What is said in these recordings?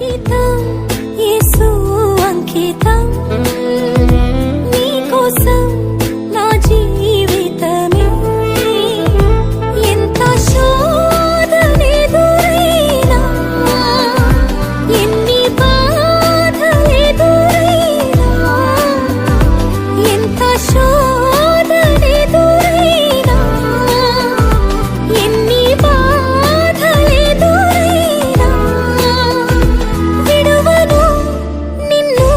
అంకితం యేసు అంకితం నీకోసం నా జీవితమే ఎంత శోధనెదురైనా ఎన్ని బాధలెదురైనా ఎంత శోధనెదురైనా ఎన్ని బాధలెదురైనా విడువను నిన్ను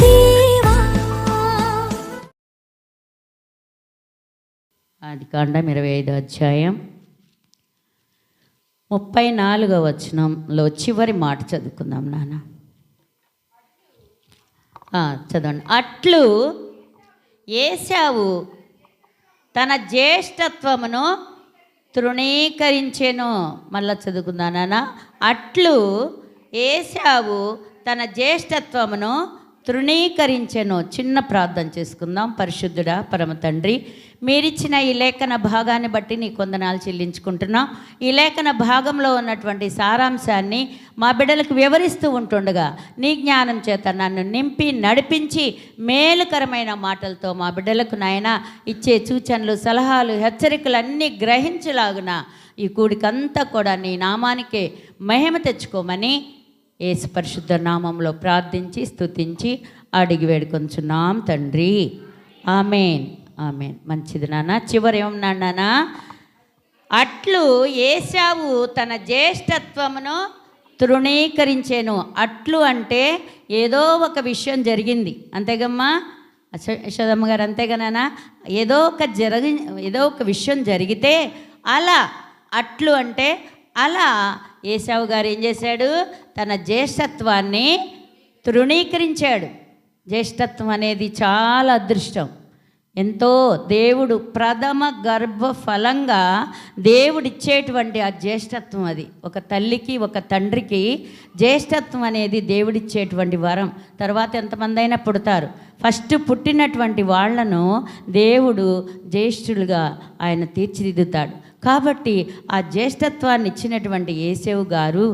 దేవా. ఆదికాండం 25వ అధ్యాయం 34వ వచనంలో చివరి మాట చదువుకుందాం నాన్న. చదవండి. అట్లు ఏశావు తన జ్యేష్ఠత్వమును తృణీకరించెను. మళ్ళా చదువుకుందా నాన్న. అట్లు ఏశావు తన జ్యేష్ఠత్వమును తృణీకరించెను. చిన్న ప్రార్థన చేసుకుందాం. పరిశుద్ధుడా పరమ తండ్రి, మీరిచ్చిన ఈ లేఖన భాగాన్ని బట్టి నీ కొందనాలు చెల్లించుకుంటున్నాం. ఈ లేఖన భాగంలో ఉన్నటువంటి సారాంశాన్ని మా బిడ్డలకు వివరిస్తూ ఉంటుండగా నీ జ్ఞానం చేత నన్ను నింపి నడిపించి మేలుకరమైన మాటలతో మా బిడ్డలకు నాయన ఇచ్చే సూచనలు సలహాలు హెచ్చరికలు అన్నీ గ్రహించలాగున ఈ కూడికంతా కూడా నీ నామానికే మహిమ తెచ్చుకోమని యేసు పరిశుద్ధ నామంలో ప్రార్థించి స్తుతించి అడిగి వేడుకొంచున్నాం తండ్రి. ఆమేన్ ఆమేన్. మంచిది నాన్న. చివరి ఏమన్నాడు నాన్న? అట్లు ఏశావు తన జ్యేష్ఠత్వమును తృణీకరించెను. అట్లు అంటే ఏదో ఒక విషయం జరిగింది, అంతేగమ్మా యశోదమ్మ గారు, అంతేగా నాన్న? ఏదో ఒక విషయం జరిగితే అలా అట్లు అంటే అలా ఏశావు గారు ఏం చేశాడు? తన జ్యేష్ఠత్వాన్ని తృణీకరించాడు. జ్యేష్ఠత్వం అనేది చాలా అదృష్టం. ఎంతో దేవుడు ప్రథమ గర్భ ఫలంగా దేవుడిచ్చేటువంటి ఆ జ్యేష్ఠత్వం, అది ఒక తల్లికి ఒక తండ్రికి జ్యేష్ఠత్వం అనేది దేవుడిచ్చేటువంటి వరం. తర్వాత ఎంతమంది అయినా పుడతారు, ఫస్ట్ పుట్టినటువంటి వాళ్లను దేవుడు జ్యేష్ఠులుగా ఆయన తీర్చిదిద్దుతాడు. కాబట్టి ఆ జ్యేష్ఠత్వాన్ని ఇచ్చినటువంటి ఏశావు గారు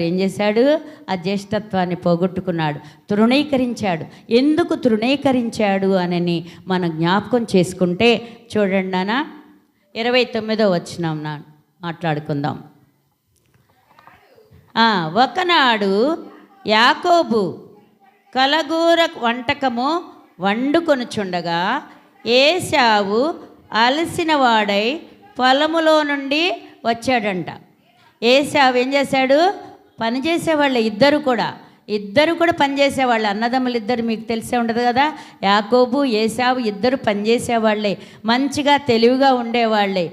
ఏం చేశాడు? ఆ జ్యేష్ఠత్వాన్ని పోగొట్టుకున్నాడు, తృణీకరించాడు. ఎందుకు తృణీకరించాడు అని మనం జ్ఞాపకం చేసుకుంటే చూడండి నాన్న, 29వ వచనం మాట్లాడుకుందాం. ఒకనాడు యాకోబు కలగూర వంటకము వండుకొనుచుండగా ఏశావు అలసిన వాడై పొలములో నుండి వచ్చాడంట. ఏశావు ఏం చేశాడు? పనిచేసేవాళ్ళే ఇద్దరు కూడా పనిచేసేవాళ్ళే. అన్నదమ్ములు ఇద్దరు మీకు తెలిసే ఉండదు కదా. యాకోబు ఏశావు ఇద్దరు పనిచేసేవాళ్ళే, మంచిగా తెలివిగా ఉండేవాళ్ళే.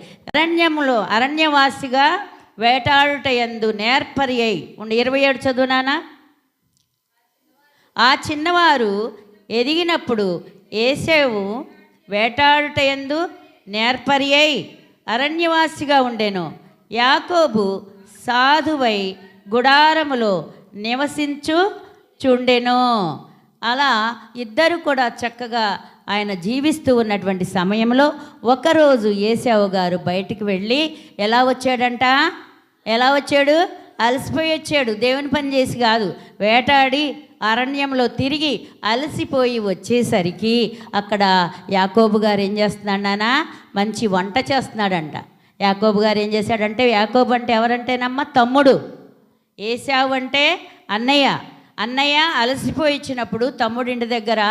అరణ్యవాసిగా వేటాడుట యందు నేర్పరి అయి 27 చదువునానా. ఆ చిన్నవారు ఎదిగినప్పుడు ఏశావు వేటాడుట యందు నేర్పరి అయి అరణ్యవాసిగా ఉండెను. యాకోబు సాధువై గుడారములో నివసించుచుండెను. అలా ఇద్దరు కూడా చక్కగా ఆయన జీవిస్తూ ఉన్నటువంటి సమయంలో ఒకరోజు ఏశావు గారు బయటికి వెళ్ళి ఎలా వచ్చాడు? అలసిపోయి వచ్చాడు. దేవుని పని చేసి కాదు, వేటాడి అరణ్యంలో తిరిగి అలసిపోయి వచ్చేసరికి అక్కడ యాకోబు గారు ఏం చేస్తున్నాడు నాన్న? మంచి వంట చేస్తున్నాడంట. యాకోబు గారు ఏం చేశాడంటే, యాకోబు అంటే ఎవరంటేనమ్మ? తమ్ముడు. ఏశావు అంటే అన్నయ్య అలసిపోయి ఇచ్చినప్పుడు తమ్ముడి ఇంటి దగ్గర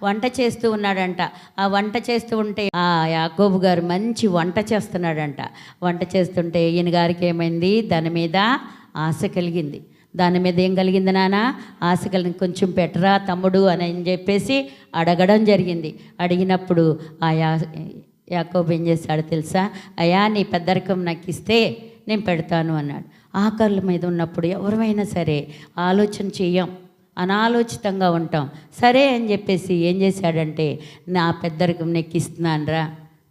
వంట చేస్తూ ఉన్నాడంట. ఆ వంట చేస్తూ ఉంటే ఆ యాకోబు గారు మంచి వంట చేస్తున్నాడంట. వంట చేస్తుంటే ఈయన గారికి ఏమైంది? దాని మీద ఆశ కలిగింది. దాని మీద ఏం కలిగింది నాన్న? ఆశ కలిగింది. కొంచెం పెట్టరా తమ్ముడు అని చెప్పేసి అడగడం జరిగింది. అడిగినప్పుడు ఆ యాకోబు ఏం చేశాడు తెలుసా? అయ్యా, నీ పెద్దరికం నాకు ఇస్తే నేను పెడతాను అన్నాడు. ఆకలి మీద ఉన్నప్పుడు ఎవరైనా సరే ఆలోచన చెయ్యం, అనాలోచితంగా ఉంటాం. సరే అని చెప్పేసి ఏం చేశాడంటే, నా పెద్దరికం నీకు ఇస్తున్నాను రా,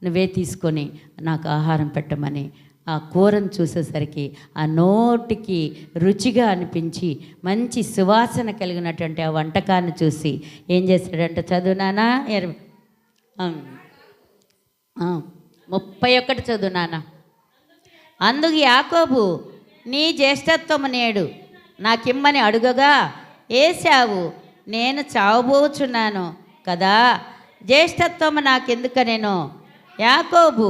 నువ్వే తీసుకొని నాకు ఆహారం పెట్టమని ఆ కూరను చూసేసరికి ఆ నోటికి రుచిగా అనిపించి మంచి సువాసన కలిగినటువంటి ఆ వంటకాన్ని చూసి ఏం చేశాడంటే, చదువునానా 31 చదువునానా. అందుకు యాకోబు, నీ జ్యేష్ఠత్వము నేడు నాకిమ్మని అడుగగా ఏశావు, నేను చావబోచున్నాను కదా, జ్యేష్ఠత్వము నాకెందుకనెను. యాకోబు,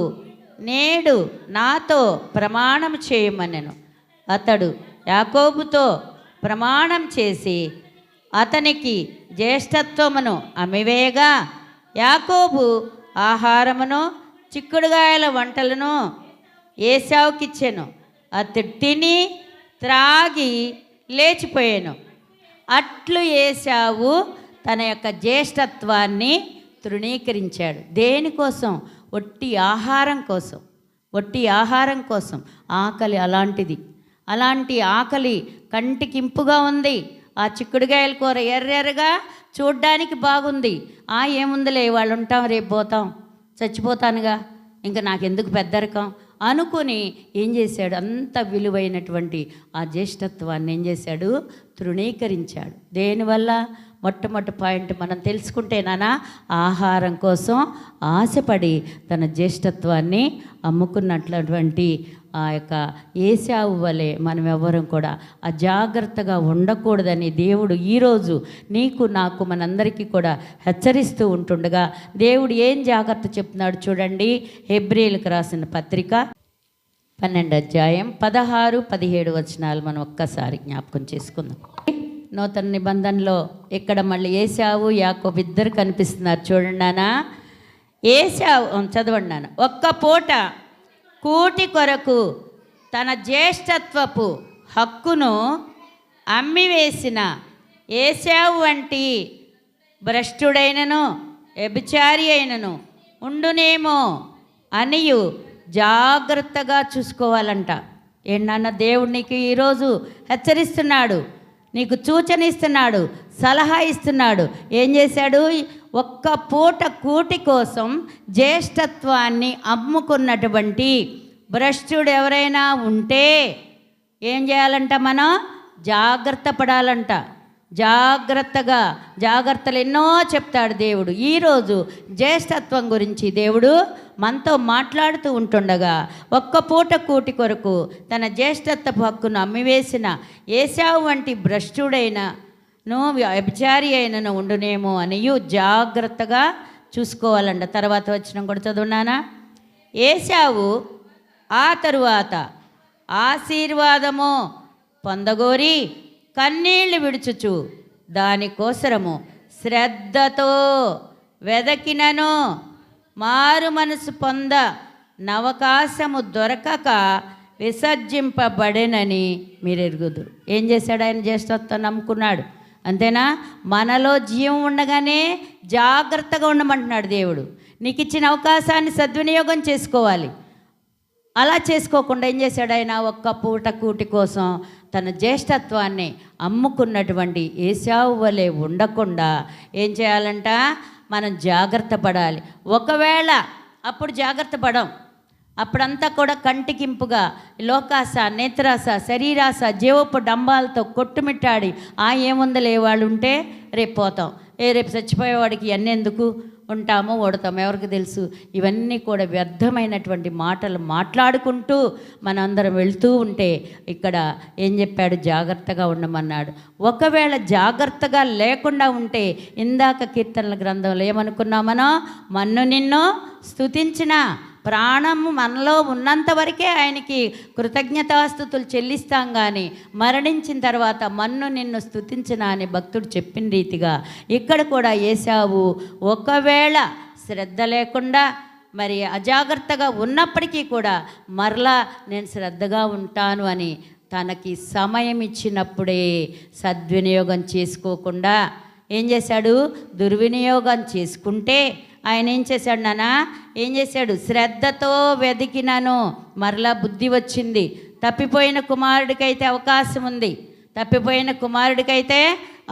నేడు నాతో ప్రమాణం చేయమనెను. అతడు యాకోబుతో ప్రమాణం చేసి అతనికి జ్యేష్ఠత్వమును అమ్మివేయగా, యాకోబు ఆహారమును చిక్కుడుగాయల వంటలను ఏశావుకిచ్చెను. అతడు తిని త్రాగి లేచిపోయాను. అట్లు ఏశావు తన యొక్క జ్యేష్ఠత్వాన్ని తృణీకరించాడు. దేనికోసం? ఒట్టి ఆహారం కోసం. ఒట్టి ఆహారం కోసం. ఆకలి అలాంటి ఆకలి కంటికింపుగా ఉంది. ఆ చిక్కుడుగాయల కూర ఎర్రెర్రగా చూడ్డానికి బాగుంది. ఏముందిలే, వాళ్ళు ఉంటాం, రేపు పోతాం, చచ్చిపోతానుగా, ఇంకా నాకెందుకు పెద్దరకం అనుకుని ఏం చేశాడు? అంత విలువైనటువంటి ఆ జ్యేష్ఠత్వాన్ని ఏం చేశాడు? తృణీకరించాడు. దేనివల్ల? మొట్టమొదటి పాయింట్ మనం తెలుసుకుంటేనా, ఆహారం కోసం ఆశపడి తన జ్యేష్ఠత్వాన్ని అమ్ముకున్నట్లటువంటి ఆ యొక్క ఏశావు వలె మనం ఎవ్వరం కూడా అజాగ్రత్తగా ఉండకూడదని దేవుడు ఈరోజు నీకు నాకు మనందరికీ కూడా హెచ్చరిస్తూ ఉంటుండగా దేవుడు ఏం జాగ్రత్త చెప్తున్నాడు చూడండి. హెబ్రీయులకు రాసిన పత్రిక 12వ అధ్యాయం 16-17 వచనాలు మనం ఒక్కసారి జ్ఞాపకం చేసుకుందాం. నూతన నిబంధనలో ఇక్కడ మళ్ళీ ఏశావు యాకోబు ఇద్దరు కనిపిస్తున్నారు చూడండి నాన్న. ఏశావు చదవండి నాన్న. ఒక్క పూట కూటి కొరకు తన జ్యేష్ఠత్వపు హక్కును అమ్మివేసిన ఏశావు వంటి భ్రష్టుడైనను వ్యభిచారి అయినను ఉండునేమో అనియు జాగ్రత్తగా చూసుకోవాలంట. ఏంటన్న దేవుడు నీకు ఈరోజు హెచ్చరిస్తున్నాడు, నీకు సూచన ఇస్తున్నాడు, సలహా ఇస్తున్నాడు. ఏం చేశాడు? ఒక్క పూట కూటి కోసం జ్యేష్ఠత్వాన్ని అమ్ముకున్నటువంటి భ్రష్టుడు ఎవరైనా ఉంటే ఏం చేయాలంట? మనం జాగ్రత్త పడాలంట. జాగ్రత్తలు ఎన్నో చెప్తాడు దేవుడు. ఈరోజు జ్యేష్ఠత్వం గురించి దేవుడు మనతో మాట్లాడుతూ ఉంటుండగా, ఒక్క పూట కూటి కొరకు తన జ్యేష్ఠత్వపు హక్కును అమ్మివేసిన ఏశావు వంటి భ్రష్టుడైనను వ్యభిచారి అయినను ఉండునేమో అనియు జాగ్రత్తగా చూసుకోవాలంట. తర్వాత వచనం కూడా చదువునానా. ఏశావు ఆ తరువాత ఆశీర్వాదము పొందగోరి కన్నీళ్లు విడుచుచు దానికోసరము శ్రద్ధతో వెదకినను మారు మనసు పొంద నవకాశము దొరకక విసర్జింపబడేనని మీరు ఎరుగుదురు. ఏం చేశాడు? ఆయన జ్యేష్ఠత్వం నమ్ముకున్నాడు. అంతేనా? మనలో జీవం ఉండగానే జాగ్రత్తగా ఉండమంటున్నాడు దేవుడు. నీకు ఇచ్చిన అవకాశాన్ని సద్వినియోగం చేసుకోవాలి. అలా చేసుకోకుండా ఏం చేశాడు? ఆయన ఒక్క పూట కూటి కోసం తన జ్యేష్ఠత్వాన్ని అమ్ముకున్నటువంటి ఏశావు వలె ఉండకుండా ఏం చేయాలంట? మనం జాగ్రత్త పడాలి. ఒకవేళ అప్పుడు జాగ్రత్త పడం, అప్పుడంతా కూడా కంటికింపుగా లోకాశ, నేత్రాశ, శరీరాశ, జీవపు డంబాలతో కొట్టుమిట్టాడి ఏముందలే వాళ్ళు ఉంటే రేపు పోతాం, రేపు చచ్చిపోయేవాడికి ఇవన్నీ ఎందుకు, ఉంటామో ఓడతాము, ఎవరికి తెలుసు. ఇవన్నీ కూడా వ్యర్థమైనటువంటి మాటలు మాట్లాడుకుంటూ మనందరం వెళ్తూ ఉంటే ఇక్కడ ఏం చెప్పాడు? జాగ్రత్తగా ఉండమన్నాడు. ఒకవేళ జాగ్రత్తగా లేకుండా ఉంటే ఇందాక కీర్తనల గ్రంథంలో ఏమనుకున్నాం మనం? మన్ను నిన్ను స్తుతించిన ప్రాణము మనలో ఉన్నంత వరకే ఆయనకి కృతజ్ఞతాస్తుతులు చెల్లిస్తాం, కానీ మరణించిన తర్వాత మన్ను నిన్ను స్తుతించిన అని భక్తుడు చెప్పిన రీతిగా ఇక్కడ కూడా ఏశావు ఒకవేళ శ్రద్ధ లేకుండా మరి అజాగ్రత్తగా ఉన్నప్పటికీ కూడా మరలా నేను శ్రద్ధగా ఉంటాను అని తనకి సమయం ఇచ్చినప్పుడే సద్వినియోగం చేసుకోకుండా ఏం చేశాడు? దుర్వినియోగం చేసుకుంటే ఆయన ఏం చేశాడు నాన్న? ఏం చేశాడు? శ్రద్ధతో వెతికినాను, మరలా బుద్ధి వచ్చింది. తప్పిపోయిన కుమారుడికైతే అవకాశం ఉంది.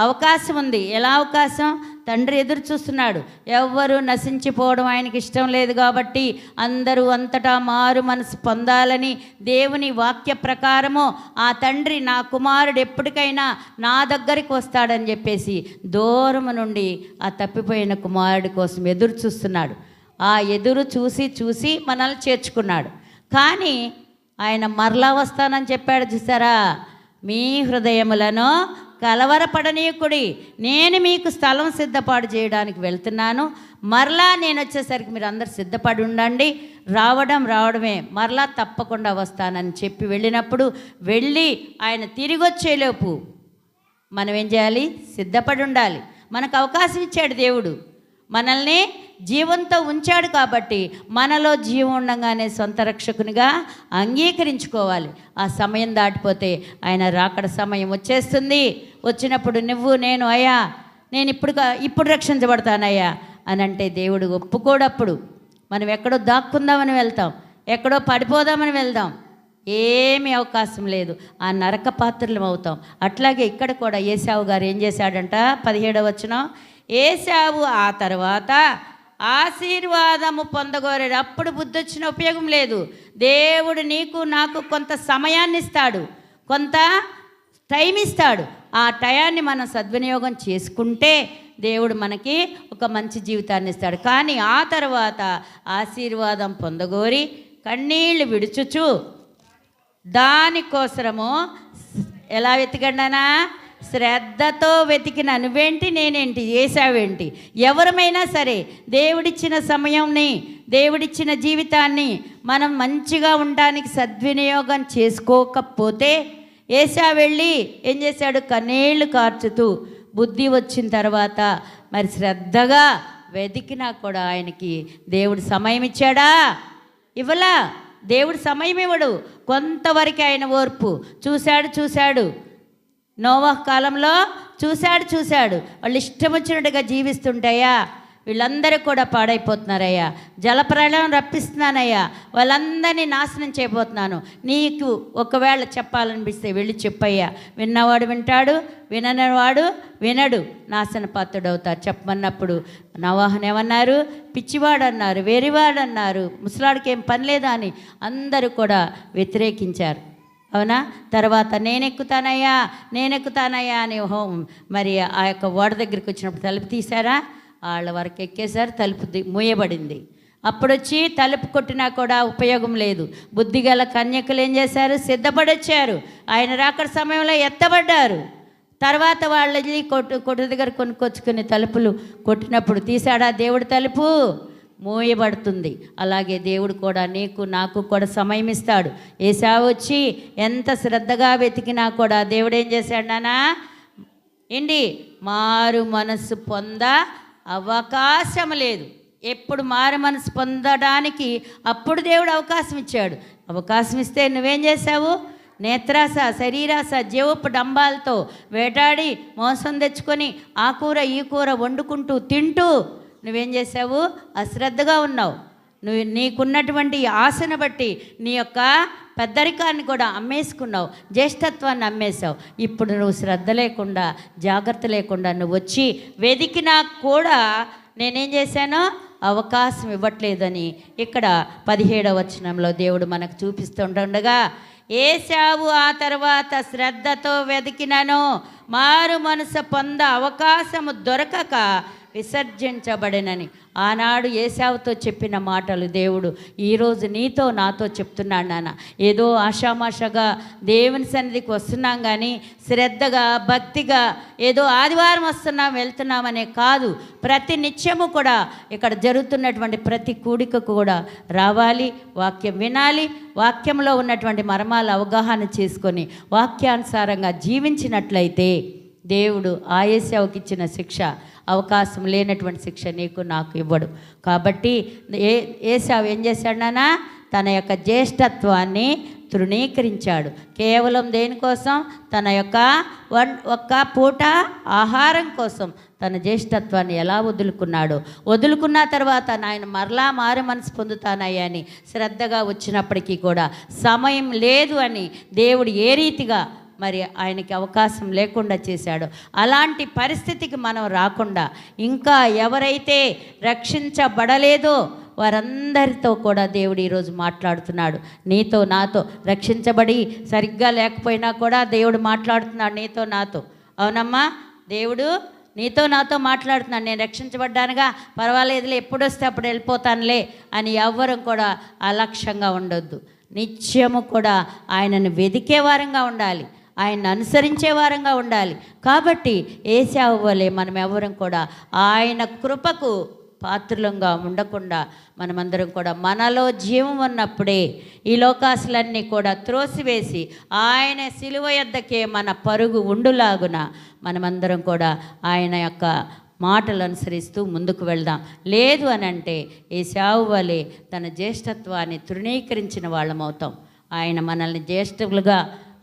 అవకాశం ఉంది. ఎలా అవకాశం? తండ్రి ఎదురు చూస్తున్నాడు. ఎవ్వరూ నశించిపోవడం ఆయనకి ఇష్టం లేదు కాబట్టి అందరూ అంతటా మారు మనసు పొందాలని దేవుని వాక్య ప్రకారము ఆ తండ్రి నా కుమారుడు ఎప్పటికైనా నా దగ్గరికి వస్తాడని చెప్పేసి దూరము నుండి ఆ తప్పిపోయిన కుమారుడి కోసం ఎదురు చూస్తున్నాడు. ఆ ఎదురు చూసి మనల్ని చేర్చుకున్నాడు. కానీ ఆయన మరలా వస్తానని చెప్పాడు చూసారా? మీ హృదయములను కలవరపడనీయకుడి. నేను మీకు స్థలం సిద్ధపాటు చేయడానికి వెళ్తున్నాను. మరలా నేను వచ్చేసరికి మీరు అందరు సిద్ధపడి ఉండండి. రావడమే, మరలా తప్పకుండా వస్తానని చెప్పి వెళ్ళినప్పుడు వెళ్ళి ఆయన తిరిగి వచ్చేలోపు మనం ఏం చేయాలి? సిద్ధపడి ఉండాలి. మనకు అవకాశం ఇచ్చాడు దేవుడు, మనల్ని జీవంతో ఉంచాడు. కాబట్టి మనలో జీవం ఉండగానే సొంత రక్షకునిగా అంగీకరించుకోవాలి. ఆ సమయం దాటిపోతే ఆయన రాకడ సమయం వచ్చేస్తుంది. వచ్చినప్పుడు నువ్వు నేను అయ్యా నేను ఇప్పుడు రక్షించబడతానయ్యా అని అంటే దేవుడు ఒప్పుకోడప్పుడు. మనం ఎక్కడో దాక్కుందామని వెళ్తాం, ఎక్కడో పడిపోదామని వెళ్దాం. ఏమీ అవకాశం లేదు, ఆ నరక పాత్రలం అవుతాం. అట్లాగే ఇక్కడ కూడా ఏశావు గారు ఏం చేశాడంట? 17వ వచనం, ఏశావు ఆ తర్వాత ఆశీర్వాదము పొందగోరాడు. అప్పుడు బుద్ధి వచ్చిన ఉపయోగం లేదు. దేవుడు నీకు నాకు కొంత సమయాన్ని ఇస్తాడు, కొంత టైం ఇస్తాడు. ఆ టయాన్ని మనం సద్వినియోగం చేసుకుంటే దేవుడు మనకి ఒక మంచి జీవితాన్ని ఇస్తాడు. కానీ ఆ తర్వాత ఆశీర్వాదం పొందగోరి కన్నీళ్లు విడుచుచు దానికోసము ఎలా వెతికండానా? శ్రద్ధతో వెతికిన నువ్వేంటి నేనేంటి ఏసావేంటి? ఎవరమైనా సరే దేవుడిచ్చిన సమయంని, దేవుడిచ్చిన జీవితాన్ని మనం మంచిగా ఉండడానికి సద్వినియోగం చేసుకోకపోతే ఏసా వెళ్ళి ఏం చేశాడు? కన్నీళ్లు కార్చుతూ బుద్ధి వచ్చిన తర్వాత మరి శ్రద్ధగా వెతికినా కూడా ఆయనకి దేవుడు సమయం ఇచ్చాడా? ఇవ్వలా. దేవుడు సమయం ఇవ్వడు. కొంతవరకు ఆయన ఓర్పు చూశాడు. నోవహ్ కాలంలో చూశాడు. వాళ్ళు ఇష్టం వచ్చినట్టుగా జీవిస్తుంటాయా? వీళ్ళందరూ కూడా పాడైపోతున్నారయ్యా. జలప్రళయం రప్పిస్తున్నానయ్యా, వాళ్ళందరినీ నాశనం చేయబోతున్నాను. నీకు ఒకవేళ చెప్పాలనిపిస్తే వెళ్ళి చెప్పయ్యా. విన్నవాడు వింటాడు, విననివాడు వినడు, నాశన పాత్రుడవుతారు చెప్పమన్నప్పుడు నోవహును ఏమన్నారు? పిచ్చివాడు అన్నారు, వెరివాడు అన్నారు, ముసలాడికి ఏం పని లేదా అని అందరూ కూడా వ్యతిరేకించారు. అవునా? తర్వాత నేనెక్కుతానయ్యా అని మరి ఆ యొక్క ఓడ దగ్గరికి వచ్చినప్పుడు తలుపు తీశారా? వాళ్ళ వరకు ఎక్కేశారు, తలుపు మూయబడింది. అప్పుడొచ్చి తలుపు కొట్టినా కూడా ఉపయోగం లేదు. బుద్ధిగల కన్యకలు ఏం చేశారు? సిద్ధపడొచ్చారు. ఆయన రాకడ సమయంలో ఎత్తబడ్డారు. తర్వాత వాళ్ళని కొట్టు దగ్గర కొనుక్కొచ్చుకుని తలుపులు కొట్టినప్పుడు తీశాడా దేవుడు? తలుపు మూయబడుతుంది. అలాగే దేవుడు కూడా నీకు నాకు కూడా సమయం ఇస్తాడు. ఏశావు వచ్చి ఎంత శ్రద్ధగా వెతికినా కూడా దేవుడు ఏం చేశాడు నానా? మారు మనసు పొంద అవకాశం లేదు. ఎప్పుడు మారు మనసు పొందడానికి అప్పుడు దేవుడు అవకాశం ఇచ్చాడు. అవకాశం ఇస్తే నువ్వేం చేశావు? నేత్రాస, శరీరాస, జీవపు డంబాలతో వేటాడి మోసం తెచ్చుకొని ఆ కూర ఈ కూర వండుకుంటూ తింటూ నువ్వేం చేసావు? అశ్రద్ధగా ఉన్నావు. నీకున్నటువంటి ఆశను బట్టి నీ యొక్క పెద్దరికాన్ని కూడా అమ్మేసుకున్నావు, జ్యేష్ఠత్వాన్ని అమ్మేశావు. ఇప్పుడు నువ్వు శ్రద్ధ లేకుండా, జాగ్రత్త లేకుండా నువ్వు వచ్చి వెతికినా కూడా నేనేం చేశాను? అవకాశం ఇవ్వట్లేదని ఇక్కడ 17వ వచనంలో దేవుడు మనకు చూపిస్తుండగా, ఏశావు ఆ తర్వాత శ్రద్ధతో వెతికినను మారు మనసు పొంద అవకాశము దొరకక విసర్జించబడినని ఆనాడు ఏశావుతో చెప్పిన మాటలు దేవుడు ఈరోజు నీతో నాతో చెప్తున్నాడు నాన్న. ఏదో ఆషామాషగా దేవుని సన్నిధికి వస్తున్నాం కానీ శ్రద్ధగా భక్తిగా ఏదో ఆదివారం వస్తున్నాం వెళ్తున్నామనే కాదు. ప్రతి నిత్యము కూడా ఇక్కడ జరుగుతున్నటువంటి ప్రతి కూడికకు కూడా రావాలి, వాక్యం వినాలి, వాక్యంలో ఉన్నటువంటి మర్మాలు అవగాహన చేసుకొని వాక్యానుసారంగా జీవించినట్లయితే దేవుడు ఆ ఏశావుకి ఇచ్చిన శిక్ష, అవకాశం లేనటువంటి శిక్ష నీకు నాకు ఇవ్వడు. కాబట్టి ఏశావు ఏం చేశాడు నాన్న? తన యొక్క జ్యేష్ఠత్వాన్ని తృణీకరించాడు. కేవలం దేనికోసం? తన యొక్క ఒక్క పూట ఆహారం కోసం తన జ్యేష్ఠత్వాన్ని ఎలా వదులుకున్న తర్వాత నాయన మరలా మారు మనసు పొందుతానయ్యా అని శ్రద్ధగా వచ్చినప్పటికీ కూడా సమయం లేదు అని దేవుడు ఏ రీతిగా మరి ఆయనకి అవకాశం లేకుండా చేశాడు. అలాంటి పరిస్థితికి మనం రాకుండా ఇంకా ఎవరైతే రక్షించబడలేదో వారందరితో కూడా దేవుడు ఈరోజు మాట్లాడుతున్నాడు. నీతో నాతో రక్షించబడి సరిగ్గా లేకపోయినా కూడా దేవుడు మాట్లాడుతున్నాడు నీతో నాతో. అవునమ్మా, దేవుడు నీతో నాతో మాట్లాడుతున్నాడు. నేను రక్షించబడ్డానుగా, పర్వాలేదులే, ఎప్పుడు వస్తే అప్పుడు వెళ్ళిపోతానులే అని ఎవ్వరం కూడా అలక్ష్యంగా ఉండొద్దు. నిత్యము కూడా ఆయనను వెదికే వారంగా ఉండాలి. ఆయన్ని అనుసరించే వారంగా ఉండాలి. కాబట్టి ఏశావు వలె మనం ఎవరం కూడా ఆయన కృపకు పాత్రులంగా ఉండకుండా మనమందరం కూడా మనలో జీవం ఉన్నప్పుడే ఈ లోకాసులన్నీ కూడా త్రోసివేసి ఆయన సిలువ యొద్దకే మన పరుగు ఉండులాగున మనమందరం కూడా ఆయన యొక్క మాటలు అనుసరిస్తూ ముందుకు వెళ్దాం. లేదు అని అంటే ఏశావు వలె తన జ్యేష్ఠత్వాన్ని తృణీకరించిన వాళ్ళమవుతాం. ఆయన మనల్ని జ్యేష్ఠులుగా,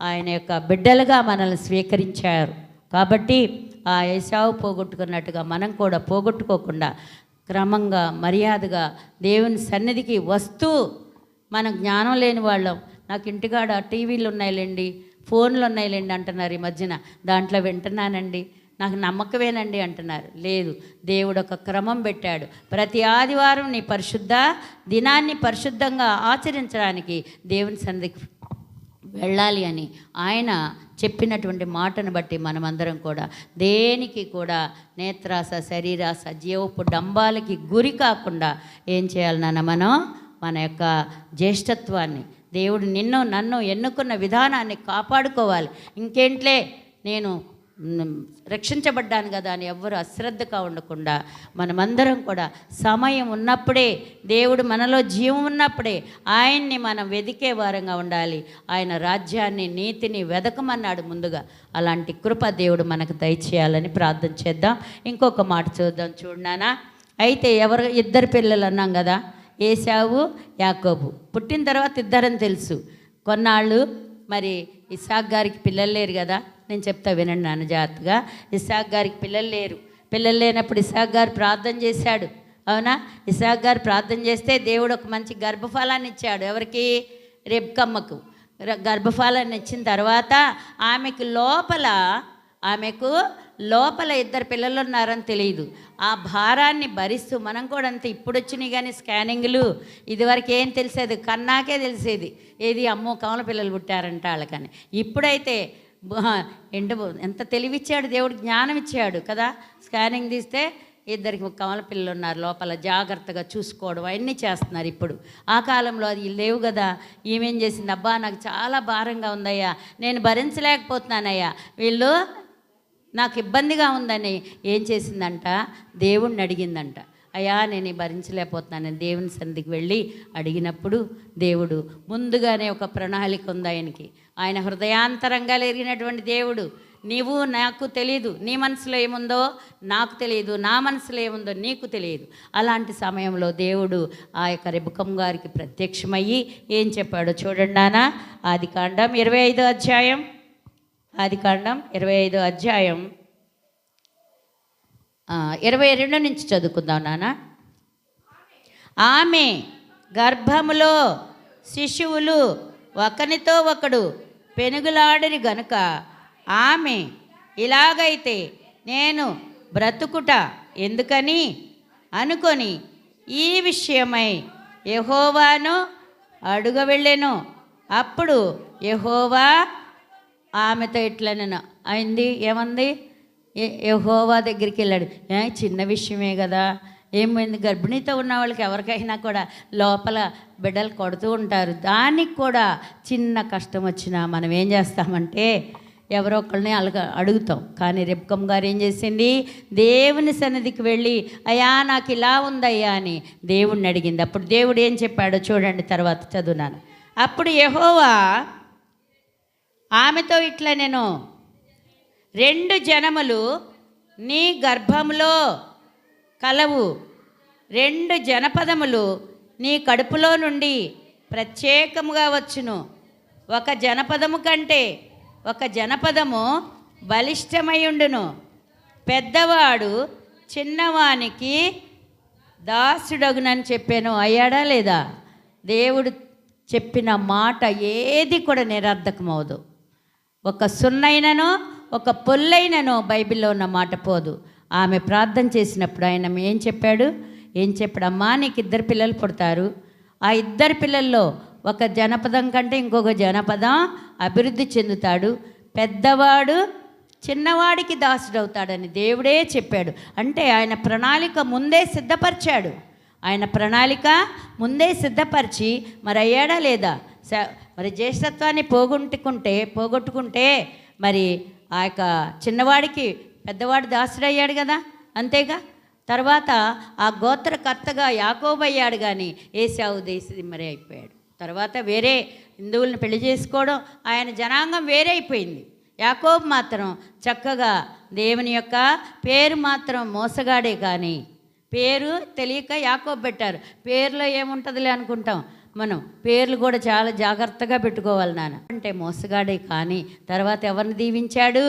ఆయన యొక్క బిడ్డలుగా మనల్ని స్వీకరించారు. కాబట్టి ఆ ఏశావు పోగొట్టుకున్నట్టుగా మనం కూడా పోగొట్టుకోకుండా క్రమంగా మర్యాదగా దేవుని సన్నిధికి వస్తూ, మనం జ్ఞానం లేని వాళ్ళం, నాకు ఇంటికాడ టీవీలు ఉన్నాయిలేండి, ఫోన్లు ఉన్నాయిలేండి అంటున్నారు ఈ మధ్యన, దాంట్లో వింటున్నానండి, నాకు నమ్మకమేనండి అంటున్నారు. లేదు, దేవుడు ఒక క్రమం పెట్టాడు. ప్రతి ఆదివారం నీ పరిశుద్ధ దినాన్ని పరిశుద్ధంగా ఆచరించడానికి దేవుని సన్నిధికి వెళ్ళాలి అని ఆయన చెప్పినటువంటి మాటను బట్టి మనమందరం కూడా దేనికి కూడా నేత్రాస, శరీరాస, జీవపు డంబాలకి గురి కాకుండా ఏం చేయాలి నాన్న, మనం మన యొక్క జ్యేష్ఠత్వాన్ని, దేవుడు నిన్ను నన్ను ఎన్నుకున్న విధానాన్ని కాపాడుకోవాలి. ఇంకేంట్లే నేను రక్షించబడ్డాను కదా అని ఎవ్వరు అశ్రద్ధగా ఉండకుండా మనమందరం కూడా సమయం ఉన్నప్పుడే, దేవుడు మనలో జీవం ఉన్నప్పుడే ఆయన్ని మనం వెదికే వారంగా ఉండాలి. ఆయన రాజ్యాన్ని, నీతిని వెదకమన్నాడు ముందుగా. అలాంటి కృప దేవుడు మనకు దయచేయాలని ప్రార్థన చేద్దాం. ఇంకొక మాట చూద్దాం. చూడనానా, అయితే ఇద్దరు పిల్లలు అన్నాం కదా, ఏశావు, యాకోబు. పుట్టిన తర్వాత ఇద్దరని తెలుసు. కొన్నాళ్ళు మరి ఇస్సాకు గారికి పిల్లలు లేరు కదా. నేను చెప్తా వినండి నాన్న జాగ్రత్తగా. ఇస్సాకు గారికి పిల్లలు లేనప్పుడు ఇస్సాకు గారు ప్రార్థన చేశాడు. అవునా? ఇస్సాకు గారు ప్రార్థన చేస్తే దేవుడు ఒక మంచి గర్భఫలాన్ని ఇచ్చాడు. ఎవరికి? రెబ్కమ్మకు గర్భఫలాన్ని ఇచ్చిన తర్వాత ఆమెకు లోపల ఇద్దరు పిల్లలు ఉన్నారని తెలియదు. ఆ భారాన్ని భరిస్తూ, మనం కూడా అంతే, ఇప్పుడు వచ్చినాయి కానీ స్కానింగ్లు, ఇదివరకు ఏం తెలిసేది, కన్నాకే తెలిసేది ఏది, అమ్మో కమల పిల్లలు పుట్టారంట వాళ్ళకని. ఇప్పుడైతే ఎంత తెలివిచ్చాడు దేవుడు, జ్ఞానం ఇచ్చాడు కదా. స్కానింగ్ తీస్తే ఇద్దరికి కమల పిల్లలు ఉన్నారు లోపల, జాగ్రత్తగా చూసుకోవడం అవన్నీ చేస్తున్నారు ఇప్పుడు. ఆ కాలంలో అది లేవు కదా. ఈమెం చేసింది, అబ్బా నాకు చాలా భారంగా ఉందయ్యా, నేను భరించలేకపోతున్నానయ్యా, వీళ్ళు నాకు ఇబ్బందిగా ఉందని ఏం చేసిందంట, దేవుణ్ణి అడిగిందంట. అయ్యా నేను భరించలేకపోతున్నాను. దేవుని సన్నిధికి వెళ్ళి అడిగినప్పుడు దేవుడు ముందుగానే ఒక ప్రణాళిక ఉంది ఆయనకి. ఆయన హృదయాంతరంగా ఎరిగినటువంటి దేవుడు. నీవు నాకు తెలియదు, నీ మనసులో ఏముందో నాకు తెలియదు, నా మనసులో ఏముందో నీకు తెలియదు. అలాంటి సమయంలో దేవుడు ఆ యొక్క రెబెక్కమ్మ గారికి ప్రత్యక్షమయ్యి ఏం చెప్పాడో చూడండి నాన్న. ఆదికాండం 25వ అధ్యాయం, ఆదికాండం 25వ అధ్యాయం 22 నుంచి చదువుకుందాం నాన్న. ఆమె గర్భములో శిశువులు ఒకనితో ఒకడు పెనుగులాడిరి గనుక ఆమె, ఇలాగైతే నేను బ్రతుకుట ఎందుకని అనుకొని ఈ విషయమై యెహోవాను అడుగవెళ్ళెను. అప్పుడు యెహోవా ఆమెతో ఇట్లనెను. అయింది, ఏమంది? యెహోవా దగ్గరికి వెళ్ళాడు. చిన్న విషయమే కదా, ఏమైంది? గర్భిణీతో ఉన్న వాళ్ళకి ఎవరికైనా కూడా లోపల బిడ్డలు కొడుతూ ఉంటారు. దానికి కూడా చిన్న కష్టం వచ్చినా మనం ఏం చేస్తామంటే ఎవరో ఒకళ్ళని అడుగుతాం. కానీ రెబెక్కమ్మ గారు ఏం చేసింది? దేవుని సన్నిధికి వెళ్ళి, అయ్యా నాకు ఇలా ఉందయ్యా అని దేవుణ్ణి అడిగింది. అప్పుడు దేవుడు ఏం చెప్పాడో చూడండి, తర్వాత చదువునాను. అప్పుడు యెహోవా ఆమెతో ఇట్లా, నేను 2 జనములు నీ గర్భములో కలవు, 2 జనపదములు నీ కడుపులో నుండి ప్రత్యేకముగా వచ్చును. ఒక జనపదము కంటే ఒక జనపదము బలిష్టమయుండును. పెద్దవాడు చిన్నవానికి దాసుడగునని చెప్పాను. అయ్యాడా లేదా? దేవుడు చెప్పిన మాట ఏది కూడా నిరర్ధకమవదు. ఒక సున్నైనను ఒక పొల్లైనను బైబిల్లో ఉన్న మాట పోదు. ఆమె ప్రార్థన చేసినప్పుడు ఆయన ఏం చెప్పాడు? అమ్మా నీకు 2 పిల్లలు పుడతారు. ఆ 2 పిల్లల్లో ఒక జనపదం కంటే ఇంకొక జనపదం అభివృద్ధి చెందుతాడు. పెద్దవాడు చిన్నవాడికి దాసుడవుతాడని దేవుడే చెప్పాడు. అంటే ఆయన ప్రణాళిక ముందే సిద్ధపరిచాడు. ఆయన ప్రణాళిక ముందే సిద్ధపరిచి మరి అయ్యాడా లేదా? మరి జ్యేష్ఠత్వాన్ని పోగొట్టుకుంటే మరి ఆ యొక్క చిన్నవాడికి పెద్దవాడు దాసుడయ్యాడు కదా, అంతేగా. తర్వాత ఆ గోత్రకర్తగా యాకోబు అయ్యాడు, కానీ ఏశావు దేశదిమ్మరి అయిపోయాడు. తర్వాత వేరే హిందువులను పెళ్లి చేసుకోవడం, ఆయన జనాంగం వేరే అయిపోయింది. యాకోబు మాత్రం చక్కగా దేవుని యొక్క పేరు మాత్రం మోసగాడే, కానీ పేరు తెలియక యాకోబు పెట్టారు. పేరులో ఏముంటుందిలే అనుకుంటాం మనం, పేర్లు కూడా చాలా జాగ్రత్తగా పెట్టుకోవాలి నాన్న. అంటే మోసగాడే, కానీ తర్వాత ఎవరిని దీవించాడు?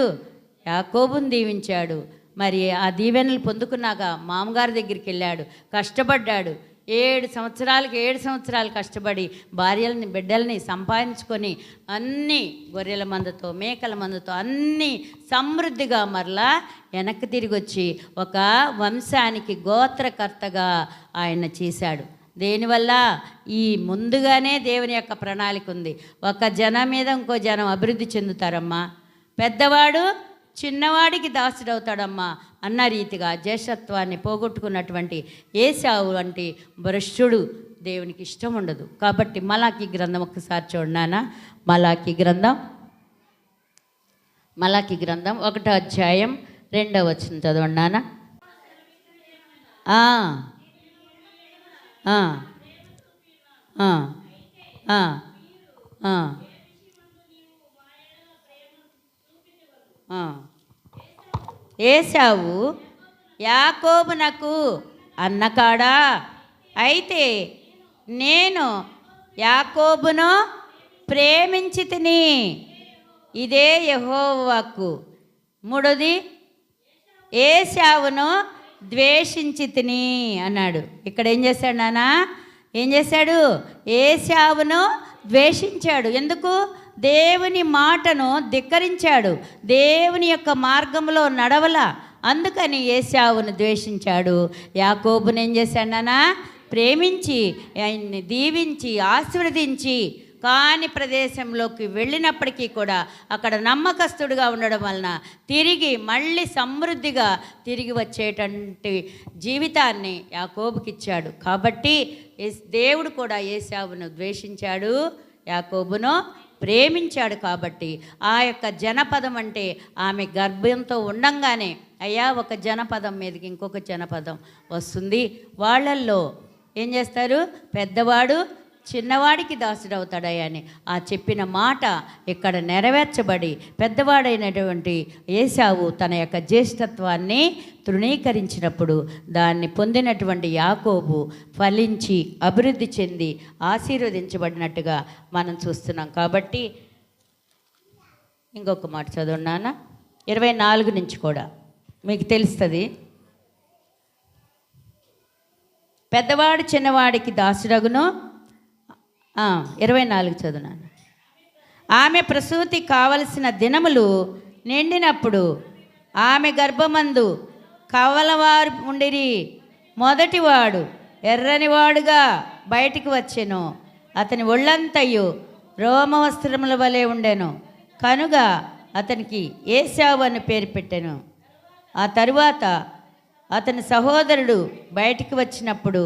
యాకోబుని దీవించాడు. మరి ఆ దీవెనలు పొందుకున్నాక మామగారి దగ్గరికి వెళ్ళాడు, కష్టపడ్డాడు. 7 సంవత్సరాలు కష్టపడి భార్యలని బిడ్డల్ని సంపాదించుకొని అన్నీ గొర్రెల మందతో మేకల మందతో అన్నీ సమృద్ధిగా మరలా వెనక్కి తిరిగి వచ్చి ఒక వంశానికి గోత్రకర్తగా ఆయన చేశాడు. దేనివల్ల? ఈ ముందుగానే దేవుని యొక్క ప్రణాళిక ఉంది. ఒక జనం మీద ఇంకో జనం అభివృద్ధి చెందుతారమ్మా. పెద్దవాడు చిన్నవాడికి దాసుడవుతాడమ్మా అన్న రీతిగా జ్యేష్ఠత్వాన్ని పోగొట్టుకున్నటువంటి ఏశావు వంటి భ్రష్టుడు దేవునికి ఇష్టం ఉండదు. కాబట్టి మలాకీ గ్రంథం ఒక్కసారి చూడనానా. మలాకీ గ్రంథం 1వ అధ్యాయం 2వ వచనం చదవండి నాన్న. ఏశావు యాకోబునకు అన్నకాడా, అయితే నేను యాకోబును ప్రేమించి తిని, ఇదే యెహోవా వాక్కు. 3వది, ఏశావును ద్వేషించి తిని అన్నాడు. ఇక్కడ ఏం చేశాడు నాన్న? ఏం చేశాడు? ఏశావును ద్వేషించాడు. ఎందుకు? దేవుని మాటను ధిక్కరించాడు, దేవుని యొక్క మార్గంలో నడవల. అందుకని ఏశావును ద్వేషించాడు. యాకోబుని ఏం చేశాడు నాన్న? ప్రేమించి ఆయన్ని దీవించి ఆశీర్వదించి కాని ప్రదేశంలోకి వెళ్ళినప్పటికీ కూడా అక్కడ నమ్మకస్తుడుగా ఉండడం వలన తిరిగి మళ్ళీ సమృద్ధిగా తిరిగి వచ్చేటువంటి జీవితాన్ని యాకోబుకి ఇచ్చాడు. కాబట్టి దేవుడు కూడా ఏశావును ద్వేషించాడు, యాకోబును ప్రేమించాడు. కాబట్టి ఆ యొక్క జనపదం అంటే ఆమె గర్భంతో ఉండంగానే అయ్యా ఒక జనపదం మీదకి ఇంకొక జనపదం వస్తుంది. వాళ్ళల్లో ఏం చేస్తారు? పెద్దవాడు చిన్నవాడికి దాసుడవుతాడయ్యా అని ఆ చెప్పిన మాట ఇక్కడ నెరవేర్చబడి పెద్దవాడైనటువంటి ఏశావు తన యొక్క జ్యేష్ఠత్వాన్ని తృణీకరించినప్పుడు దాన్ని పొందినటువంటి యాకోబు ఫలించి అభివృద్ధి చెంది ఆశీర్వదించబడినట్టుగా మనం చూస్తున్నాం. కాబట్టి ఇంకొక మాట చదువున్నానా, 24 నుంచి కూడా మీకు తెలుస్తుంది. పెద్దవాడు చిన్నవాడికి దాసుడగును. 24 చదువునాను. ఆమె ప్రసూతి కావలసిన దినములు నిండినప్పుడు ఆమె గర్భమందు కవలవారు ఉండిరి. మొదటివాడు ఎర్రనివాడుగా బయటికి వచ్చెను, అతని ఒళ్ళంతయు రోమవస్త్రముల వలె ఉండెను కనుక అతనికి ఏశావు అని పేరు పెట్టెను. ఆ తరువాత అతని సహోదరుడు బయటికి వచ్చినప్పుడు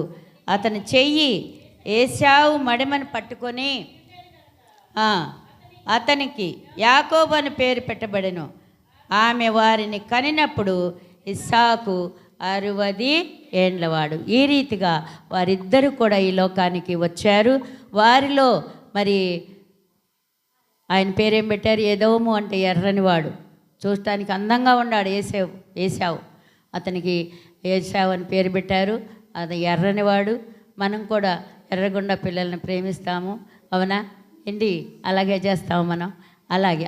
అతని చెయ్యి ఏశావు మడిమను పట్టుకొని అతనికి యాకోబు అని పేరు పెట్టబడెను. ఆమె వారిని కనినప్పుడు ఇస్సాకు 60 ఏండ్లవాడు. ఈ రీతిగా వారిద్దరూ కూడా ఈ లోకానికి వచ్చారు. వారిలో మరి ఆయన పేరేం పెట్టారు? ఎదోము అంటే ఎర్రనివాడు. చూడటానికి అందంగా ఉన్నాడు ఏశావు. అతనికి ఏశావు అని పేరు పెట్టారు. అది ఎర్రనివాడు. మనం కూడా ఎర్రగుండా పిల్లల్ని ప్రేమిస్తాము, అవునా ఏంటి? అలాగే చేస్తాము మనం.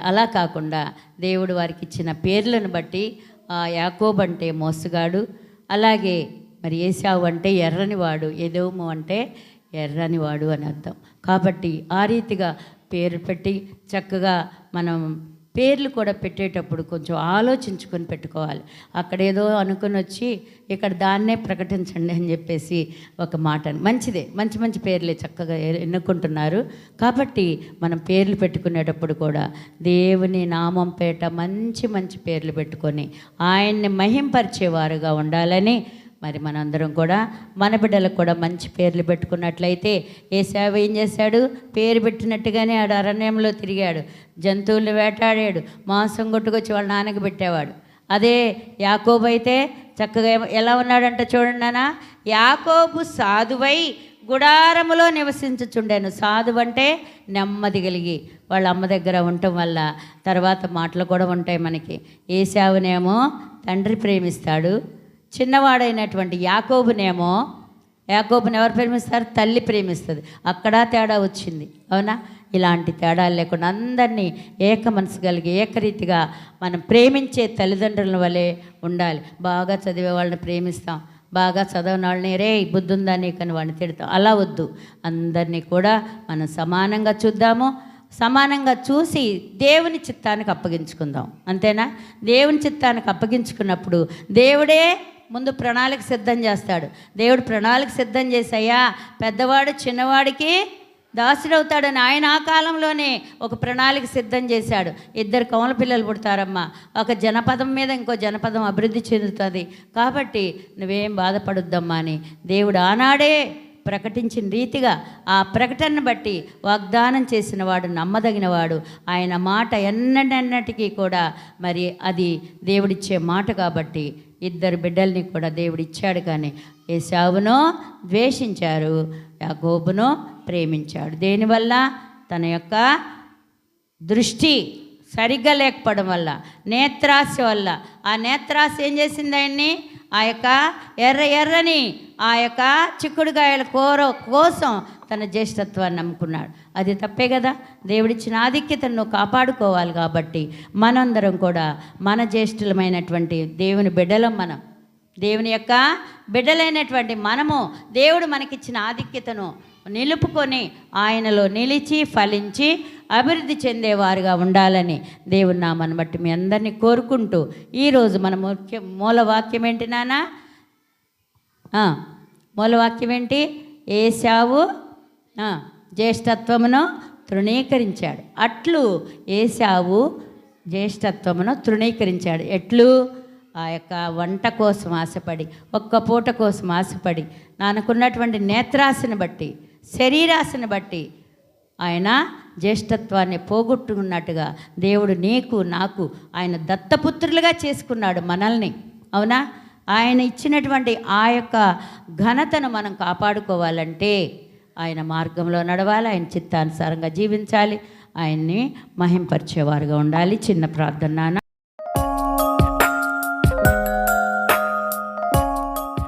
అలా కాకుండా దేవుడు వారికి ఇచ్చిన పేర్లను బట్టి యాకోబు అంటే మోసగాడు, అలాగే మరి ఏశావు అంటే ఎర్రనివాడు, ఎదోము అంటే ఎర్రనివాడు అని అర్థం. కాబట్టి ఆ రీతిగా పేరు పెట్టి చక్కగా మనం పేర్లు కూడా పెట్టేటప్పుడు కొంచెం ఆలోచించుకొని పెట్టుకోవాలి. అక్కడేదో అనుకుని వచ్చి ఇక్కడ దాన్నే ప్రకటించండి అని చెప్పేసి ఒక మాట. మంచిదే, మంచి పేర్లే చక్కగా ఎన్నుకుంటున్నారు. కాబట్టి మనం పేర్లు పెట్టుకునేటప్పుడు కూడా దేవుని నామం పేట మంచి పేర్లు పెట్టుకొని ఆయన్ని మహింపరిచేవారుగా ఉండాలని మరి మనందరం కూడా మన బిడ్డలకు కూడా మంచి పేర్లు పెట్టుకున్నట్లయితే ఏశావు ఏం చేశాడు? పేరు పెట్టినట్టుగానే ఆడు అరణ్యంలో తిరిగాడు, జంతువుల్ని వేటాడాడు, మాంసం కొట్టుకొచ్చి వాళ్ళ నాన్నకి పెట్టేవాడు. అదే యాకోబు అయితే చక్కగా ఎలా ఉన్నాడంట చూడండి నాన్న. యాకోబు సాధువై గుడారములో నివసించుచుండాను. సాధువు అంటే నెమ్మది కలిగి వాళ్ళ అమ్మ దగ్గర ఉండటం వల్ల తర్వాత మాటలు కూడా ఉంటాయి మనకి. ఏశావునేమో తండ్రి ప్రేమిస్తాడు, చిన్నవాడైనటువంటి యాకోబుని ఎవరు ప్రేమిస్తారు? తల్లి ప్రేమిస్తుంది. అక్కడ తేడా వచ్చింది, అవునా? ఇలాంటి తేడాలు లేకుండా అందరినీ ఏక మనసు కలిగి ఏకరీతిగా మనం ప్రేమించే తల్లిదండ్రుల వలె ఉండాలి. బాగా చదివే వాళ్ళని ప్రేమిస్తాం, బాగా చదవని వాళ్ళని రే బుద్ధి ఉందా నీకని వాడిని తిడతాం. అలా వద్దు. అందరినీ కూడా మనం సమానంగా చూద్దాము, సమానంగా చూసి దేవుని చిత్తానికి అప్పగించుకుందాం. అంతేనా? దేవుని చిత్తానికి అప్పగించుకున్నప్పుడు దేవుడే ముందు ప్రణాళిక సిద్ధం చేస్తాడు. దేవుడు ప్రణాళిక సిద్ధం చేసయ్యా పెద్దవాడు చిన్నవాడికి దాసుడవుతాడని ఆయన ఆ కాలంలోనే ఒక ప్రణాళిక సిద్ధం చేశాడు. 2 కౌల పిల్లలు పుడతారమ్మా. ఒక జనపదం మీద ఇంకో జనపదం అభివృద్ధి చెందుతుంది. కాబట్టి నువ్వేం బాధపడొద్దమ్మా అని దేవుడు ఆనాడే ప్రకటించిన రీతిగా ఆ ప్రకటనను బట్టి వాగ్దానం చేసిన వాడు నమ్మదగినవాడు. ఆయన మాట ఎన్నటికీ కూడా మరి అది దేవుడిచ్చే మాట కాబట్టి 2 బిడ్డల్ని కూడా దేవుడిచ్చాడు. కానీ ఏశావును ద్వేషించారు, యాకోబును ప్రేమించాడు. దేనివల్ల? తన యొక్క దృష్టి సరిగ్గా లేకపోవడం వల్ల, నేత్రాశ వల్ల. ఆ నేత్రాశ ఏం చేసింది ఆయన్ని? ఆ యొక్క ఎర్రని ఆ యొక్క చిక్కుడుకాయల కూర కోసం తన జ్యేష్ఠత్వాన్ని నమ్ముకున్నాడు. అది తప్పే కదా? దేవుడిచ్చిన ఆధిక్యతను నువ్వు కాపాడుకోవాలి. కాబట్టి మనందరం కూడా మన జ్యేష్ఠులమైనటువంటి దేవుని బిడ్డలం, మనం దేవుని యొక్క బిడ్డలైనటువంటి మనము దేవుడు మనకిచ్చిన ఆధిక్యతను నిలుపుకొని ఆయనలో నిలిచి ఫలించి అభివృద్ధి చెందేవారుగా ఉండాలని దేవుని నామాన్ని బట్టి మీ అందరినీ కోరుకుంటూ ఈరోజు మన మూలవాక్యం ఏంటి నాన్న? మూలవాక్యం ఏంటి? ఏశావు జ్యేష్ఠత్వమును తృణీకరించాడు. అట్లు ఏశావు జ్యేష్ఠత్వమును తృణీకరించాడు. ఎట్లు? ఆ యొక్క వంట కోసం ఆశపడి, ఒక్క పూట కోసం ఆశపడి, నాకున్నటువంటి నేత్రాశను బట్టి, శరీరాశను బట్టి ఆయన జ్యేష్ఠత్వాన్ని పోగొట్టుకున్నట్టుగా దేవుడు నీకు నాకు ఆయన దత్తపుత్రులుగా చేసుకున్నాడు మనల్ని, అవునా? ఆయన ఇచ్చినటువంటి ఆ యొక్క ఘనతను మనం కాపాడుకోవాలంటే ఆయన మార్గంలో నడవాలి, ఆయన చిత్తానుసారంగా జీవించాలి, ఆయన్ని మహింపరిచేవారుగా ఉండాలి. చిన్న ప్రార్థన.